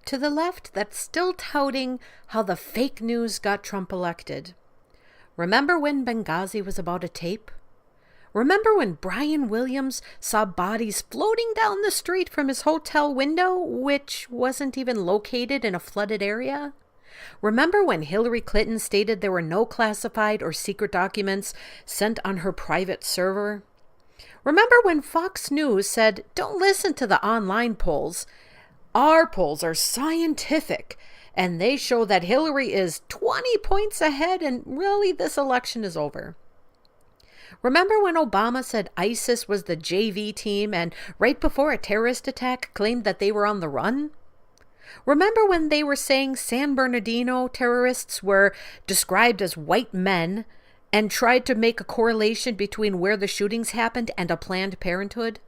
to the left that's still touting how the fake news got Trump elected. Remember when Benghazi was about a tape? Remember when Brian Williams saw bodies floating down the street from his hotel window, which wasn't even located in a flooded area? Remember when Hillary Clinton stated there were no classified or secret documents sent on her private server? Remember when Fox News said, "Don't listen to the online polls. Our polls are scientific, and they show that Hillary is 20 points ahead, and really this election is over." Remember when Obama said ISIS was the JV team and right before a terrorist attack claimed that they were on the run? Remember when they were saying San Bernardino terrorists were described as white men and tried to make a correlation between where the shootings happened and a Planned Parenthood?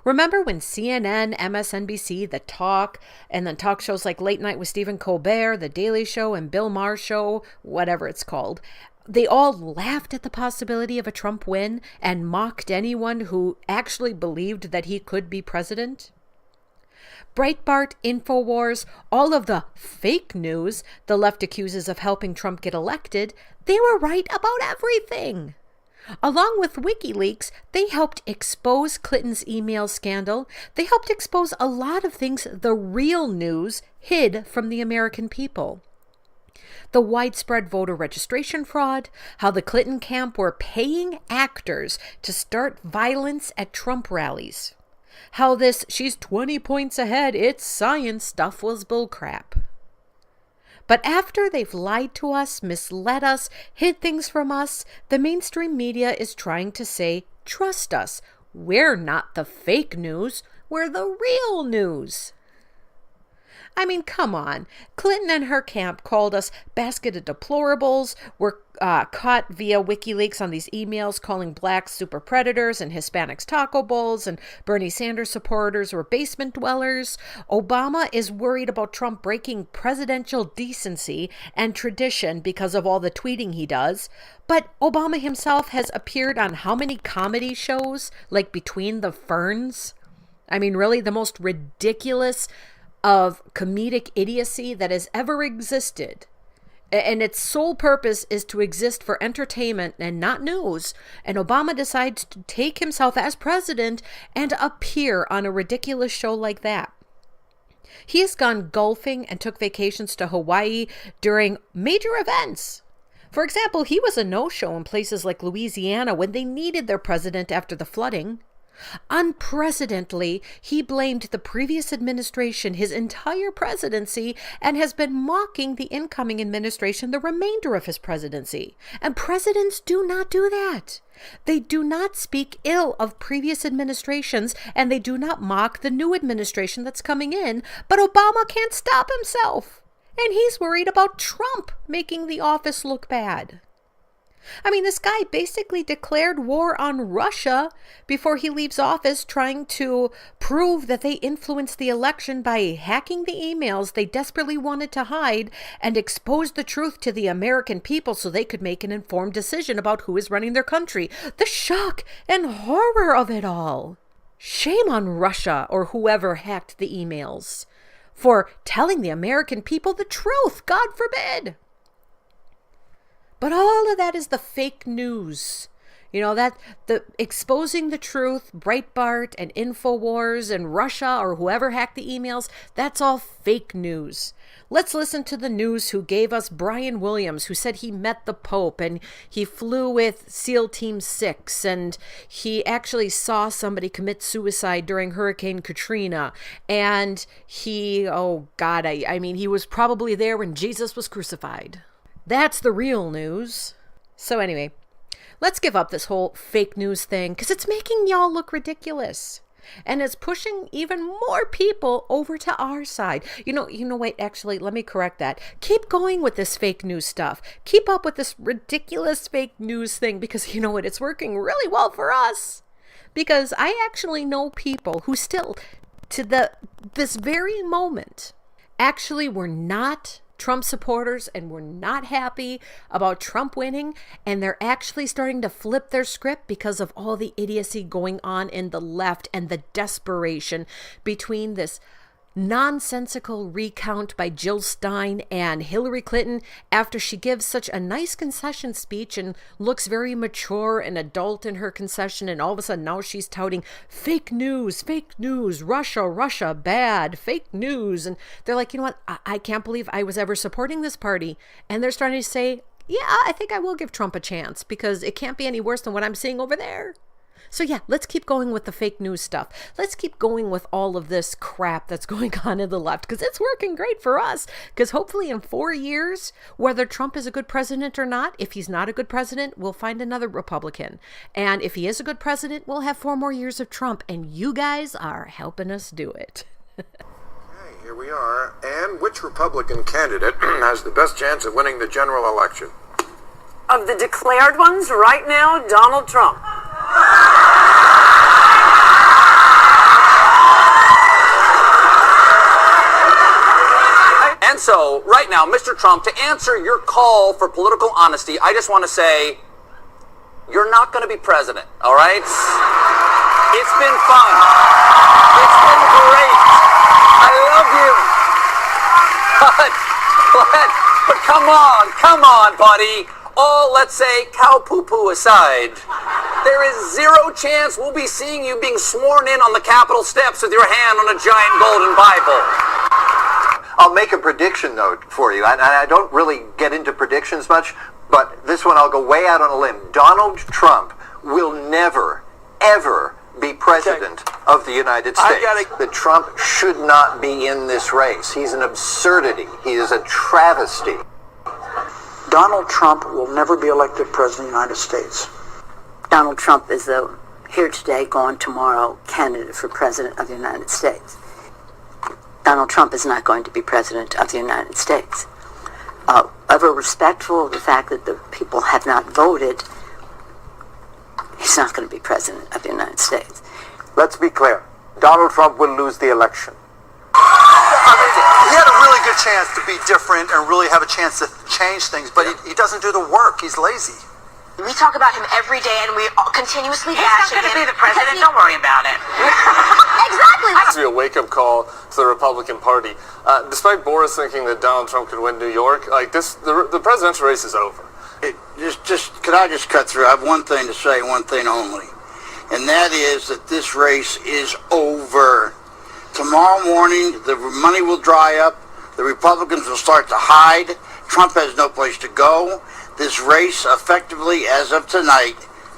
Remember when CNN, MSNBC, The Talk, and then talk shows like Late Night with Stephen Colbert, The Daily Show, and Bill Maher's show, whatever it's called, they all laughed at the possibility of a Trump win and mocked anyone who actually believed that he could be president? Breitbart, InfoWars, all of the fake news the left accuses of helping Trump get elected, they were right about everything. Along with WikiLeaks, they helped expose Clinton's email scandal. They helped expose a lot of things the real news hid from the American people. The widespread voter registration fraud, how the Clinton camp were paying actors to start violence at Trump rallies, how this "she's 20 points ahead, it's science" stuff was bullcrap. But after they've lied to us, misled us, hid things from us, the mainstream media is trying to say, trust us. We're not the fake news. We're the real news. I mean, come on. Clinton and her camp called us basket of deplorables. We're caught via WikiLeaks on these emails calling blacks super predators and Hispanics taco bowls, and Bernie Sanders supporters were basement dwellers. Obama is worried about Trump breaking presidential decency and tradition because of all the tweeting he does. But Obama himself has appeared on how many comedy shows, like Between the Ferns? I mean, really, the most ridiculous of comedic idiocy that has ever existed. And its sole purpose is to exist for entertainment and not news. And Obama decides to take himself as president and appear on a ridiculous show like that. He has gone golfing and took vacations to Hawaii during major events. For example, he was a no-show in places like Louisiana when they needed their president after the flooding. Unprecedentedly, he blamed the previous administration his entire presidency and has been mocking the incoming administration the remainder of his presidency. And presidents do not do that. They do not speak ill of previous administrations, and they do not mock the new administration that's coming in. But Obama can't stop himself, and he's worried about Trump making the office look bad. I mean, this guy basically declared war on Russia before he leaves office, trying to prove that they influenced the election by hacking the emails they desperately wanted to hide and expose the truth to the American people so they could make an informed decision about who is running their country. The shock and horror of it all. Shame on Russia or whoever hacked the emails for telling the American people the truth. God forbid. But all of that is the fake news. You know, that the exposing the truth, Breitbart and InfoWars and Russia or whoever hacked the emails, that's all fake news. Let's listen to the news who gave us Brian Williams, who said he met the Pope and he flew with SEAL Team 6 and he actually saw somebody commit suicide during Hurricane Katrina. And he, I mean, he was probably there when Jesus was crucified. That's the real news. So anyway, let's give up this whole fake news thing because it's making y'all look ridiculous. And it's pushing even more people over to our side. Wait, actually, let me correct that. Keep going with this fake news stuff. Keep up with this ridiculous fake news thing because you know what? It's working really well for us. Because I actually know people who still, to this very moment, actually were not Trump supporters and were not happy about Trump winning, and they're actually starting to flip their script because of all the idiocy going on in the left and the desperation between this nonsensical recount by Jill Stein and Hillary Clinton after she gives such a nice concession speech and looks very mature and adult in her concession, and all of a sudden now she's touting fake news, Russia, bad, fake news. And they're like, you know what, I can't believe I was ever supporting this party. And they're starting to say, yeah, I think I will give Trump a chance because it can't be any worse than what I'm seeing over there. So yeah, let's keep going with the fake news stuff. Let's keep going with all of this crap that's going on in the left, because it's working great for us. Because hopefully in 4 years, whether Trump is a good president or not, if he's not a good president, we'll find another Republican. And if he is a good president, we'll have 4 more years of Trump. And you guys are helping us do it. Okay, here we are. And which Republican candidate has the best chance of winning the general election? Of the declared ones right now, Donald Trump. And so, right now, Mr. Trump, to answer your call for political honesty, I just want to say, you're not going to be president, all right? It's been fun. It's been great. I love you. But come on, buddy. All, let's say, cow poo-poo aside, there is zero chance we'll be seeing you being sworn in on the Capitol steps with your hand on a giant golden Bible. I'll make a prediction, though, for you. I don't really get into predictions much, but this one I'll go way out on a limb. Donald Trump will never, ever be president of the United States. That Trump should not be in this race. He's an absurdity. He is a travesty. Donald Trump will never be elected president of the United States. Donald Trump is the here today, gone tomorrow candidate for president of the United States. Donald Trump is not going to be president of the United States. Ever respectful of the fact that the people have not voted, he's not going to be president of the United States. Let's be clear. Donald Trump will lose the election. He had a really good chance to be different and really have a chance to change things, but he doesn't do the work. He's lazy. We talk about him every day, and we continuously bash him. He's not going to be the president. Don't worry about it. Exactly. It has to be a wake-up call to the Republican Party. Despite Boris thinking that Donald Trump could win New York, the presidential race is over. Could I just cut through? I have one thing to say, one thing only, and that is that this race is over. Tomorrow morning, the money will dry up. The Republicans will start to hide. Trump has no place to go. This race, effectively, as of tonight,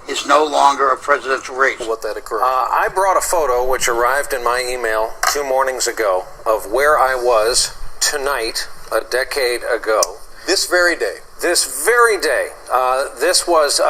is no longer a presidential race. Let that occur. I brought a photo which arrived in my email 2 mornings ago of where I was tonight, a decade ago. This very day. This very day. This was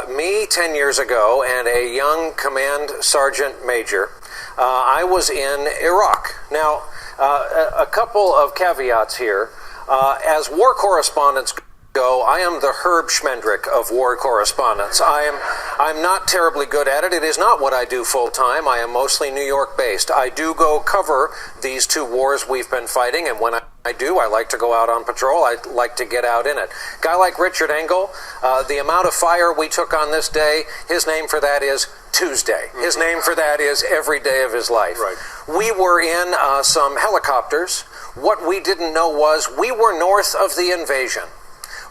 me 10 years ago and a young command sergeant major. I was in Iraq. Now, a couple of caveats here. As war correspondents go, I am the Herb Schmendrick of war correspondence. I'm not terribly good at it. It is not what I do full time. I am mostly New York based. I do go cover these 2 wars we've been fighting, and when I do, I like to go out on patrol. I like to get out in it. Guy like Richard Engel, the amount of fire we took on this day, his name for that is Tuesday. His name for that is every day of his life. Right. We were in some helicopters. What we didn't know was we were north of the invasion.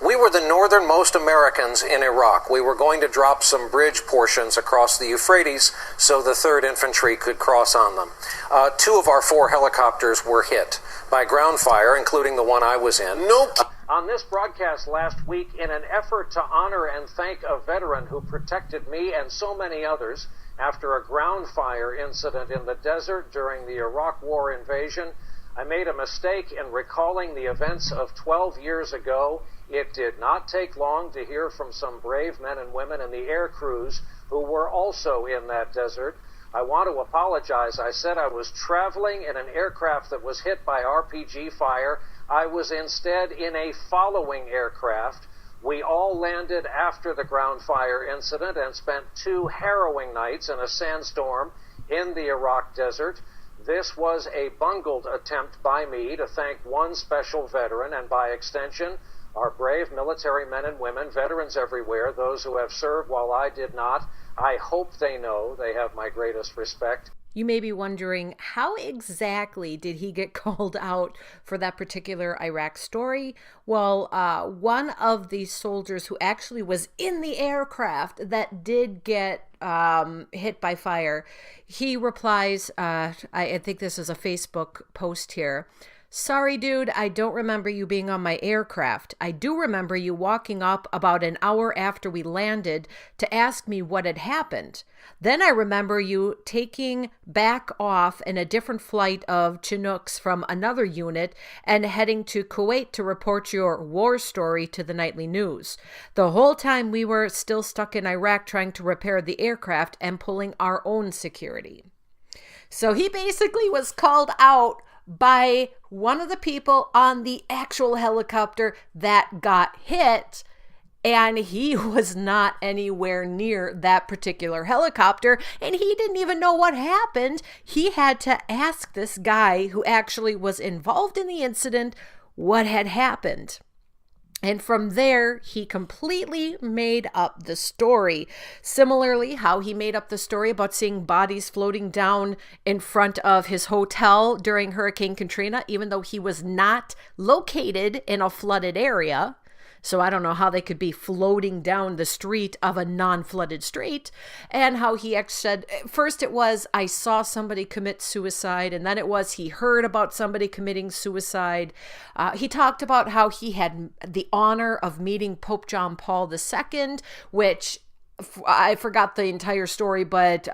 We were the northernmost Americans in Iraq. We were going to drop some bridge portions across the Euphrates so the 3rd Infantry could cross on them. 2 of our 4 helicopters were hit by ground fire, including the one I was in. On this broadcast last week, in an effort to honor and thank a veteran who protected me and so many others after a ground fire incident in the desert during the Iraq War invasion, I made a mistake in recalling the events of 12 years ago. It did not take long to hear from some brave men and women in the air crews who were also in that desert. I want to apologize. I said I was traveling in an aircraft that was hit by RPG fire. I was instead in a following aircraft. We all landed after the ground fire incident and spent 2 harrowing nights in a sandstorm in the Iraq desert. This was a bungled attempt by me to thank one special veteran, and by extension, our brave military men and women, veterans everywhere, those who have served while I did not. I hope they know they have my greatest respect. You may be wondering, how exactly did he get called out for that particular Iraq story? Well, one of the soldiers who actually was in the aircraft that did get hit by fire, he replies, I think this is a Facebook post here. Sorry, dude, I don't remember you being on my aircraft. I do remember you walking up about an hour after we landed to ask me what had happened. Then I remember you taking back off in a different flight of Chinooks from another unit and heading to Kuwait to report your war story to the nightly news. The whole time we were still stuck in Iraq trying to repair the aircraft and pulling our own security. So he basically was called out by one of the people on the actual helicopter that got hit, and he was not anywhere near that particular helicopter, and he didn't even know what happened. He had to ask this guy who actually was involved in the incident what had happened. And from there, he completely made up the story. Similarly, how he made up the story about seeing bodies floating down in front of his hotel during Hurricane Katrina, even though he was not located in a flooded area. So I don't know how they could be floating down the street of a non-flooded street. And how he said, first it was, I saw somebody commit suicide. And then it was, he heard about somebody committing suicide. He talked about how he had the honor of meeting Pope John Paul II, which I forgot the entire story, but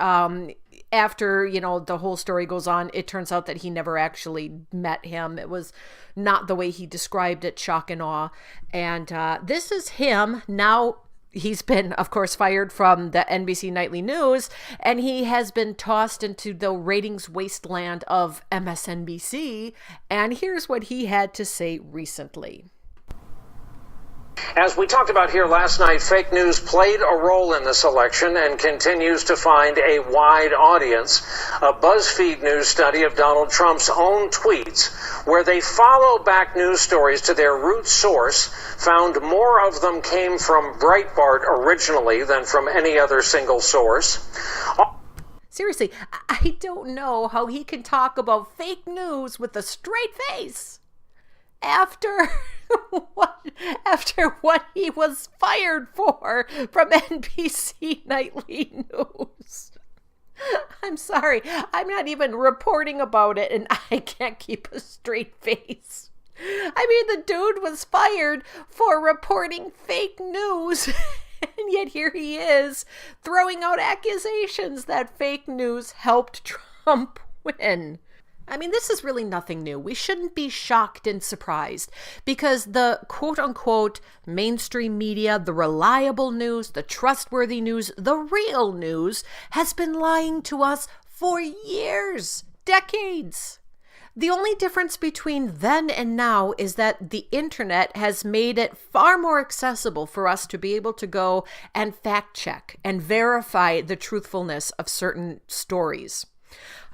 after, the whole story goes on, it turns out that he never actually met him. It was not the way he described it, shock and awe. And this is him. Now, he's been, of course, fired from the NBC Nightly News, and he has been tossed into the ratings wasteland of MSNBC. And here's what he had to say recently. As we talked about here last night, fake news played a role in this election and continues to find a wide audience. A BuzzFeed news study of Donald Trump's own tweets, where they follow back news stories to their root source, found more of them came from Breitbart originally than from any other single source. Seriously, I don't know how he can talk about fake news with a straight face after what he was fired for from NBC Nightly News. I'm sorry, I'm not even reporting about it and I can't keep a straight face. I mean, the dude was fired for reporting fake news, and yet here he is throwing out accusations that fake news helped Trump win. I mean, this is really nothing new. We shouldn't be shocked and surprised because the quote-unquote mainstream media, the reliable news, the trustworthy news, the real news has been lying to us for years, decades. The only difference between then and now is that the internet has made it far more accessible for us to be able to go and fact check and verify the truthfulness of certain stories.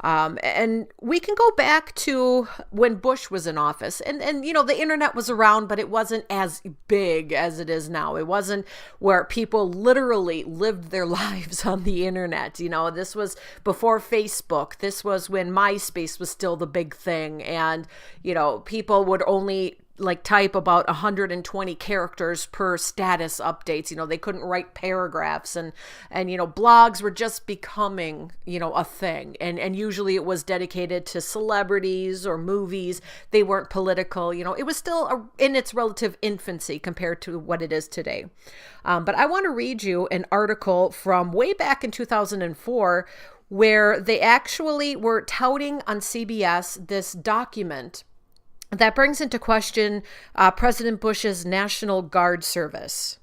And we can go back to when Bush was in office and the internet was around, but it wasn't as big as it is now. It wasn't where people literally lived their lives on the internet. This was before Facebook. This was when MySpace was still the big thing. And, people would only type about 120 characters per status updates. They couldn't write paragraphs and blogs were just becoming, a thing. And usually it was dedicated to celebrities or movies. They weren't political. It was still in its relative infancy compared to what it is today. But I want to read you an article from way back in 2004 where they actually were touting on CBS this document that brings into question President Bush's National Guard service.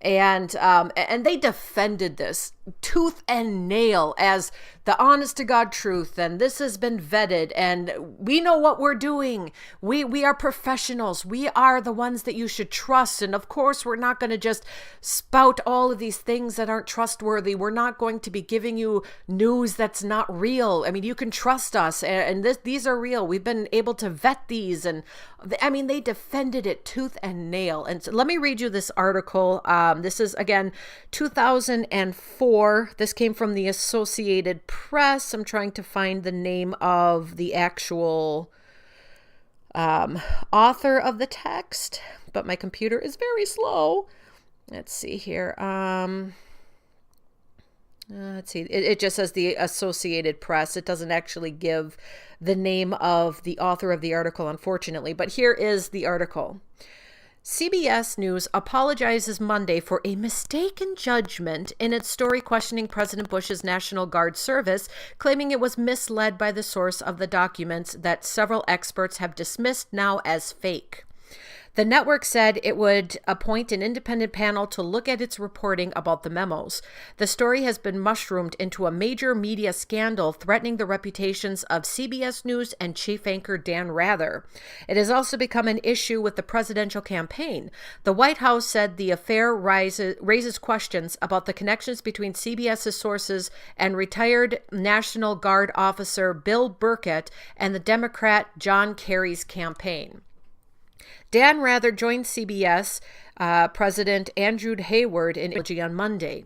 And they defended this tooth and nail as the honest to God truth. And this has been vetted and we know what we're doing. We are professionals. We are the ones that you should trust. And of course, we're not going to just spout all of these things that aren't trustworthy. We're not going to be giving you news that's not real. I mean, you can trust us and these are real. We've been able to vet these. And they defended it tooth and nail. And so let me read you this article. This is again, 2004. 2004. This came from the Associated Press. I'm trying to find the name of the actual author of the text, but my computer is very slow. Let's see here. Let's see. It just says the Associated Press. It doesn't actually give the name of the author of the article, unfortunately. But here is the article. CBS News apologizes Monday for a mistaken judgment in its story questioning President Bush's National Guard service, claiming it was misled by the source of the documents that several experts have dismissed now as fake. The network said it would appoint an independent panel to look at its reporting about the memos. The story has been mushroomed into a major media scandal threatening the reputations of CBS News and chief anchor Dan Rather. It has also become an issue with the presidential campaign. The White House said the affair raises questions about the connections between CBS's sources and retired National Guard officer Bill Burkett and the Democrat John Kerry's campaign. Dan Rather joined CBS President Andrew Hayward in apology on Monday.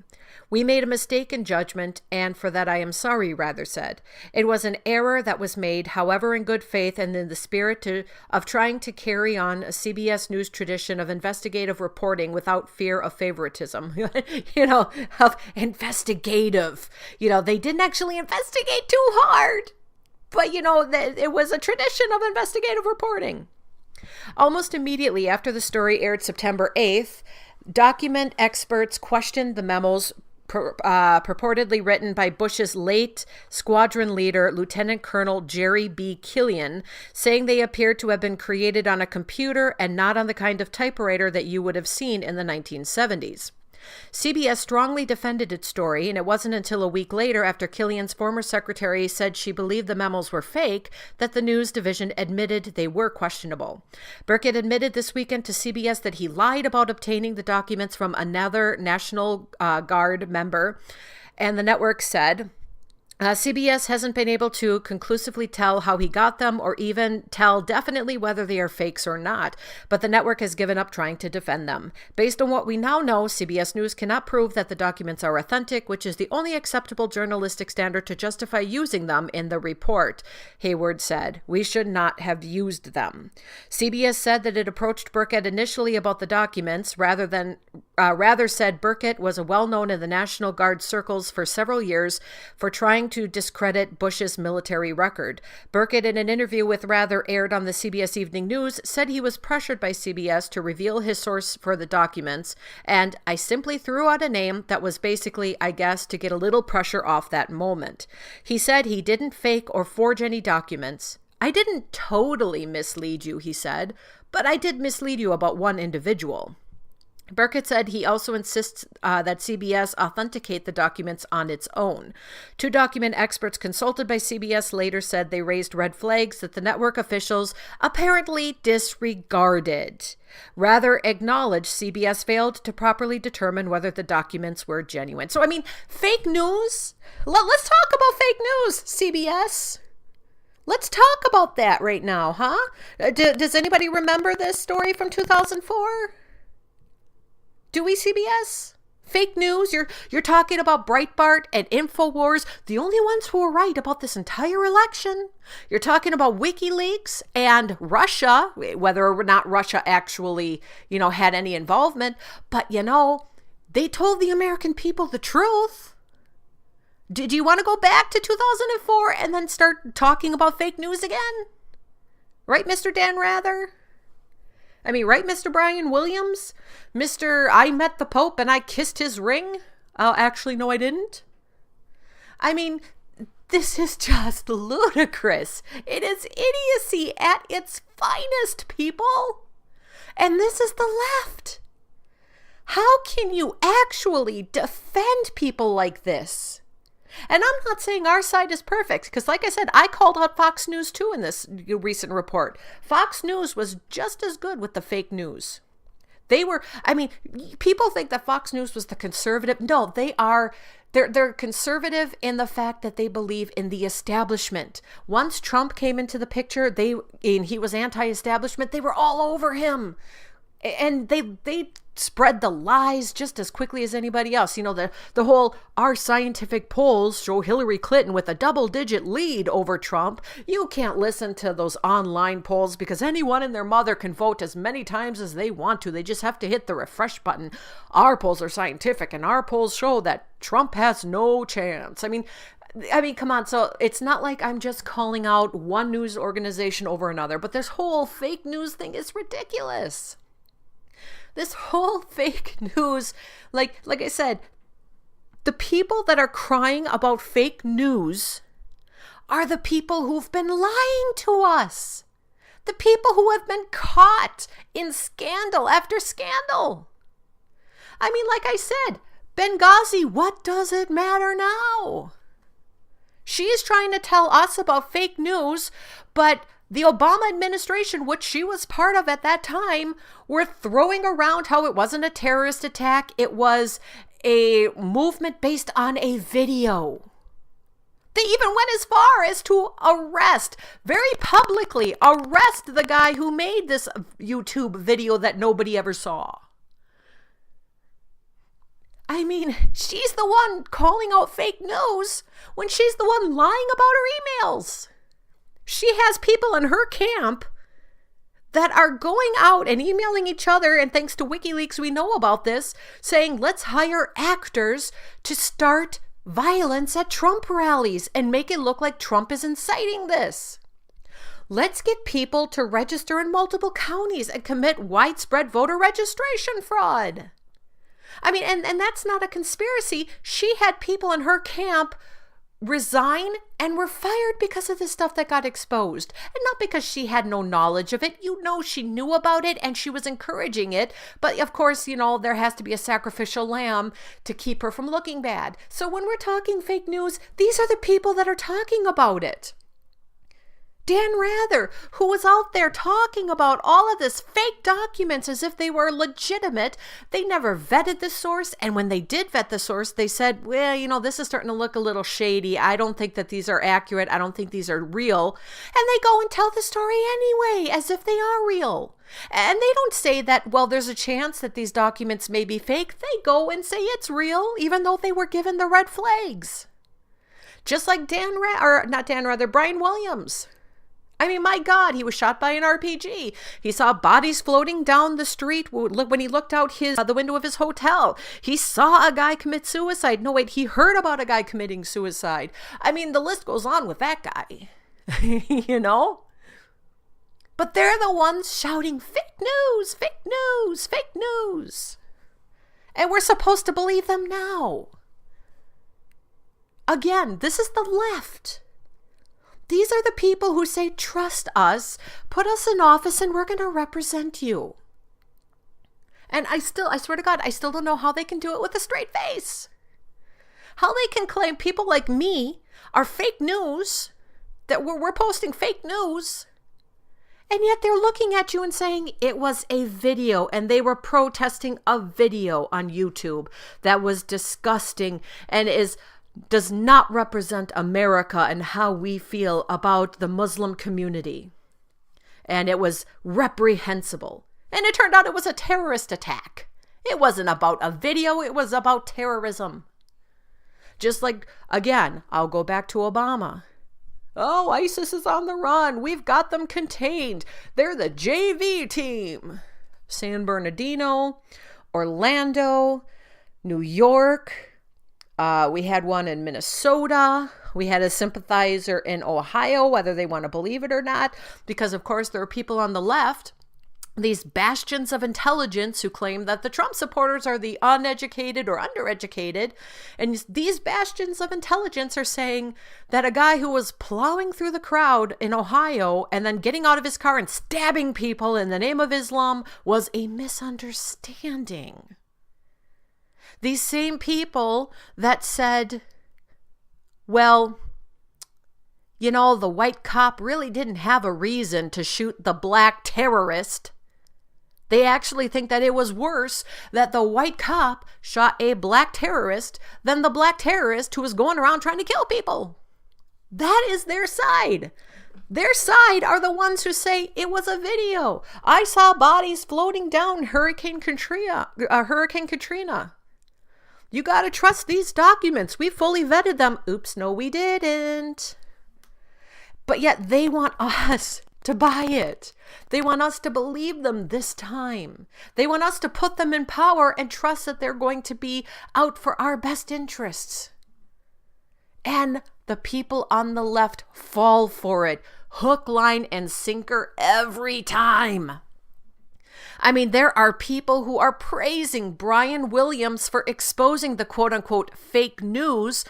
"We made a mistake in judgment, and for that I am sorry," Rather said. "It was an error that was made, however, in good faith and in the spirit of trying to carry on a CBS News tradition of investigative reporting without fear of favoritism." Of investigative. They didn't actually investigate too hard, but, it was a tradition of investigative reporting. Almost immediately after the story aired September 8th, document experts questioned the memos purportedly written by Bush's late squadron leader, Lieutenant Colonel Jerry B. Killian, saying they appeared to have been created on a computer and not on the kind of typewriter that you would have seen in the 1970s. CBS strongly defended its story, and it wasn't until a week later, after Killian's former secretary said she believed the memos were fake, that the news division admitted they were questionable. Burkett admitted this weekend to CBS that he lied about obtaining the documents from another National Guard member, and the network said, CBS hasn't been able to conclusively tell how he got them or even tell definitely whether they are fakes or not, but the network has given up trying to defend them. Based on what we now know, CBS News cannot prove that the documents are authentic, which is the only acceptable journalistic standard to justify using them in the report, Hayward said. We should not have used them. CBS said that it approached Burkett initially about the documents, rather said Burkett was well-known in the National Guard circles for several years for trying to discredit Bush's military record. Burkett, in an interview with Rather aired on the CBS Evening News, said he was pressured by CBS to reveal his source for the documents, and I simply threw out a name that was basically, I guess, to get a little pressure off that moment. He said he didn't fake or forge any documents. I didn't totally mislead you, he said, but I did mislead you about one individual. Burkett said he also insists that CBS authenticate the documents on its own. Two document experts consulted by CBS later said they raised red flags that the network officials apparently disregarded. Rather acknowledged CBS failed to properly determine whether the documents were genuine. So, fake news? Let's talk about fake news, CBS. Let's talk about that right now, huh? Does anybody remember this story from 2004? Do we, CBS? Fake news? You're talking about Breitbart and InfoWars, the only ones who were right about this entire election. You're talking about WikiLeaks and Russia, whether or not Russia actually, had any involvement. But, they told the American people the truth. Do you want to go back to 2004 and then start talking about fake news again? Right, Mr. Dan Rather? Right, Mr. Brian Williams? Mr. I met the Pope and I kissed his ring? Actually, no, I didn't. This is just ludicrous. It is idiocy at its finest, people. And this is the left. How can you actually defend people like this? And I'm not saying our side is perfect, because like I said, I called out Fox News too in this recent report. Fox News was just as good with the fake news. They were, people think that Fox News was the conservative. No, they're conservative in the fact that they believe in the establishment. Once Trump came into the picture, he was anti-establishment, they were all over him. And they spread the lies just as quickly as anybody else. You know, the whole, our scientific polls show Hillary Clinton with a double-digit lead over Trump. You can't listen to those online polls because anyone and their mother can vote as many times as they want to. They just have to hit the refresh button. Our polls are scientific, and our polls show that Trump has no chance. I mean, come on. So it's not like I'm just calling out one news organization over another, but this whole fake news thing is ridiculous. This whole fake news, like I said, the people that are crying about fake news are the people who've been lying to us. The people who have been caught in scandal after scandal. I mean, like I said, Benghazi, what does it matter now? She's trying to tell us about fake news, but the Obama administration, which she was part of at that time, were throwing around how it wasn't a terrorist attack. It was a movement based on a video. They even went as far as to very publicly arrest the guy who made this YouTube video that nobody ever saw. I mean, she's the one calling out fake news when she's the one lying about her emails. She has people in her camp that are going out and emailing each other, and thanks to WikiLeaks, we know about this, saying, let's hire actors to start violence at Trump rallies and make it look like Trump is inciting this. Let's get people to register in multiple counties and commit widespread voter registration fraud. I mean, and that's not a conspiracy. She had people in her camp resign and were fired because of the stuff that got exposed, and not because she had no knowledge of it. You know, she knew about it and she was encouraging it, but of course, you know, there has to be a sacrificial lamb to keep her from looking bad. So when we're talking fake news, these are the people that are talking about it. Dan Rather, who was out there talking about all of this fake documents as if they were legitimate. They never vetted the source. And when they did vet the source, they said, well, you know, this is starting to look a little shady. I don't think that these are accurate. I don't think these are real. And they go and tell the story anyway, as if they are real. And they don't say that, well, there's a chance that these documents may be fake. They go and say it's real, even though they were given the red flags. Just like Brian Williams. I mean, my God, he was shot by an RPG. He saw bodies floating down the street when he looked out the window of his hotel. He saw a guy commit suicide. No, wait, he heard about a guy committing suicide. I mean, the list goes on with that guy, you know? But they're the ones shouting, fake news, fake news, fake news. And we're supposed to believe them now. Again, this is the left. These are the people who say, trust us, put us in office, and we're going to represent you. And I swear to God, I still don't know how they can do it with a straight face. How they can claim people like me are fake news, that we're posting fake news, and yet they're looking at you and saying it was a video, and they were protesting a video on YouTube that was disgusting and does not represent America and how we feel about the Muslim community. And it was reprehensible. And it turned out it was a terrorist attack. It wasn't about a video, it was about terrorism. Just like, again, I'll go back to Obama. Oh, ISIS is on the run. We've got them contained. They're the JV team. San Bernardino, Orlando, New York. We had one in Minnesota. We had a sympathizer in Ohio, whether they want to believe it or not, because of course there are people on the left, these bastions of intelligence who claim that the Trump supporters are the uneducated or undereducated. And these bastions of intelligence are saying that a guy who was plowing through the crowd in Ohio and then getting out of his car and stabbing people in the name of Islam was a misunderstanding. These same people that said, well, you know, the white cop really didn't have a reason to shoot the black terrorist. They actually think that it was worse that the white cop shot a black terrorist than the black terrorist who was going around trying to kill people. That is their side. Their side are the ones who say it was a video. I saw bodies floating down Hurricane Katrina. You got to trust these documents. We fully vetted them. Oops, no, we didn't. But yet they want us to buy it. They want us to believe them this time. They want us to put them in power and trust that they're going to be out for our best interests. And the people on the left fall for it, hook, line, and sinker every time. I mean, there are people who are praising Brian Williams for exposing the quote-unquote fake news,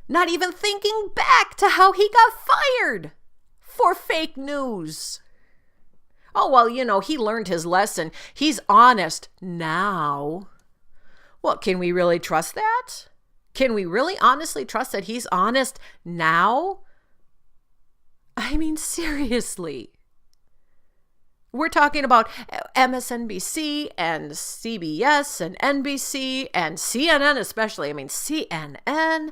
not even thinking back to how he got fired for fake news. Oh, well, you know, he learned his lesson. He's honest now. Well, can we really trust that? Can we really honestly trust that he's honest now? I mean, seriously. We're talking about MSNBC and CBS and NBC and CNN especially. I mean, CNN,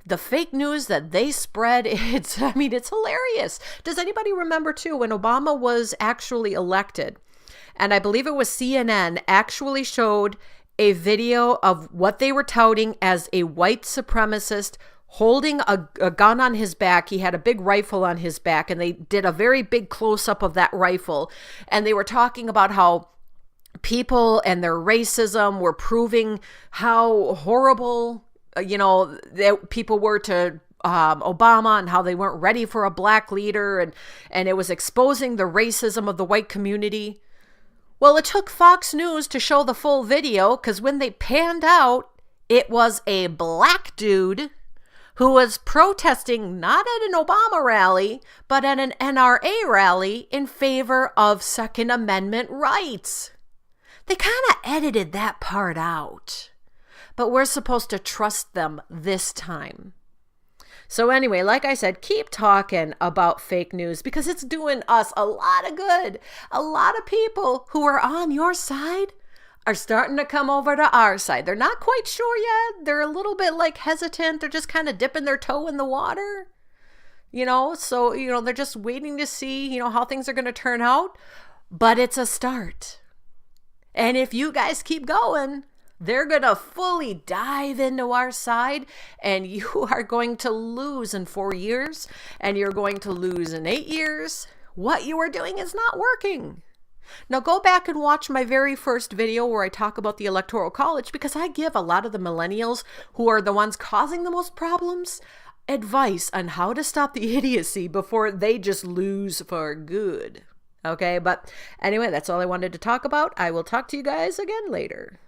the fake news that they spread, it's hilarious. Does anybody remember too when Obama was actually elected? And I believe it was CNN actually showed a video of what they were touting as a white supremacist holding a gun on his back. He had a big rifle on his back, and they did a very big close-up of that rifle. And they were talking about how people and their racism were proving how horrible, that people were to Obama, and how they weren't ready for a black leader. And it was exposing the racism of the white community. Well, it took Fox News to show the full video, because when they panned out, it was a black dude who was protesting not at an Obama rally, but at an NRA rally in favor of Second Amendment rights. They kind of edited that part out, but we're supposed to trust them this time. So anyway, like I said, keep talking about fake news because it's doing us a lot of good. A lot of people who are on your side are starting to come over to our side. They're not quite sure yet. They're a little bit hesitant. They're just kind of dipping their toe in the water, so, they're just waiting to see, how things are going to turn out. But it's a start. And if you guys keep going, they're going to fully dive into our side, and you are going to lose in 4 years, and you're going to lose in 8 years. What you are doing is not working. Now go back and watch my very first video where I talk about the Electoral College, because I give a lot of the millennials, who are the ones causing the most problems, advice on how to stop the idiocy before they just lose for good. Okay, but anyway, that's all I wanted to talk about. I will talk to you guys again later.